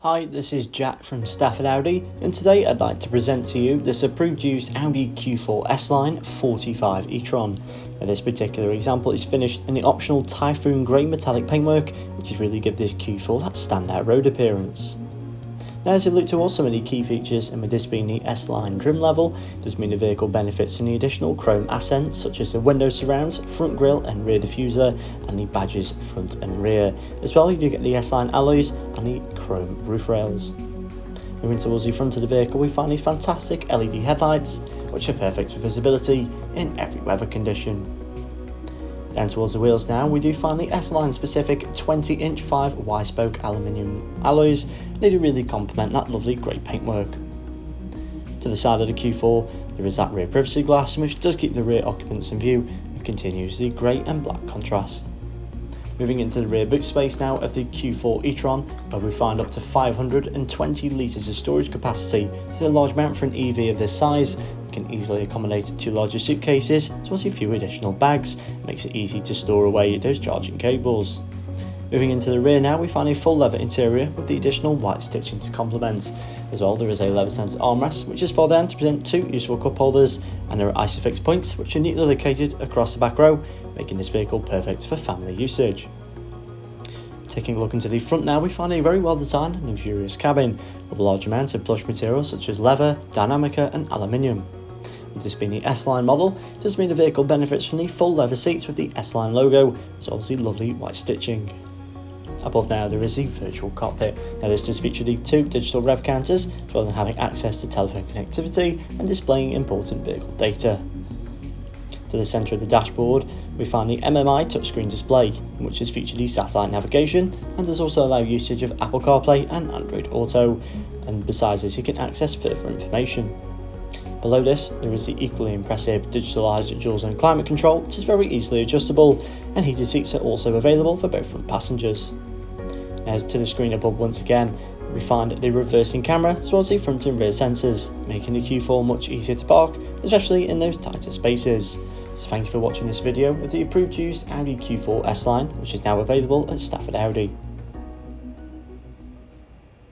Hi, this is Jack from Stafford Audi, and today I'd like to present to you this approved used Audi Q4 S-Line 45 E-Tron. Now, this particular example is finished in the optional Typhoon Grey metallic paintwork, which has really give this Q4 that standout road appearance. Now, as you look towards some of the key features, and with this being the S-Line trim level, does mean the vehicle benefits from the additional chrome accents such as the window surrounds, front grille and rear diffuser, and the badges front and rear. As well, you do get the S-Line alloys and the chrome roof rails. Moving towards the front of the vehicle, we find these fantastic LED headlights, which are perfect for visibility in every weather condition. Down towards the wheels now, we do find the S-Line specific 20-inch 5 Y-spoke aluminium alloys, and they do really complement that lovely grey paintwork. To the side of the Q4, there is that rear privacy glass, which does keep the rear occupants in view and continues the grey and black contrast. Moving into the rear boot space now of the Q4 E-Tron, where we find up to 520 litres of storage capacity. So a large amount for an EV of this size. Can easily accommodate 2 larger suitcases, as well as a few additional bags. Makes it easy to store away those charging cables. Moving into the rear now, we find a full leather interior with the additional white stitching to complement. As well, there is a leather centre armrest, which is folded down to present 2 useful cup holders, and there are Isofix points which are neatly located across the back row, making this vehicle perfect for family usage. Taking a look into the front now, we find a very well designed and luxurious cabin with a large amount of plush materials such as leather, Dynamica and aluminium. With this being the S-Line model, it does mean the vehicle benefits from the full leather seats with the S-Line logo, as well as the lovely white stitching. Above now there is the virtual cockpit. Now this does feature the 2 digital rev counters, as well as having access to telephone connectivity and displaying important vehicle data. To the centre of the dashboard, we find the MMI touchscreen display, which has featured the satellite navigation and does also allow usage of Apple CarPlay and Android Auto, and besides this you can access further information. Below this, there is the equally impressive digitalised dual zone climate control, which is very easily adjustable, and heated seats are also available for both front passengers. Now to the screen above once again, we find the reversing camera as well as the front and rear sensors, making the Q4 much easier to park, especially in those tighter spaces. So thank you for watching this video of the approved used Audi Q4 S-Line, which is now available at Stafford Audi.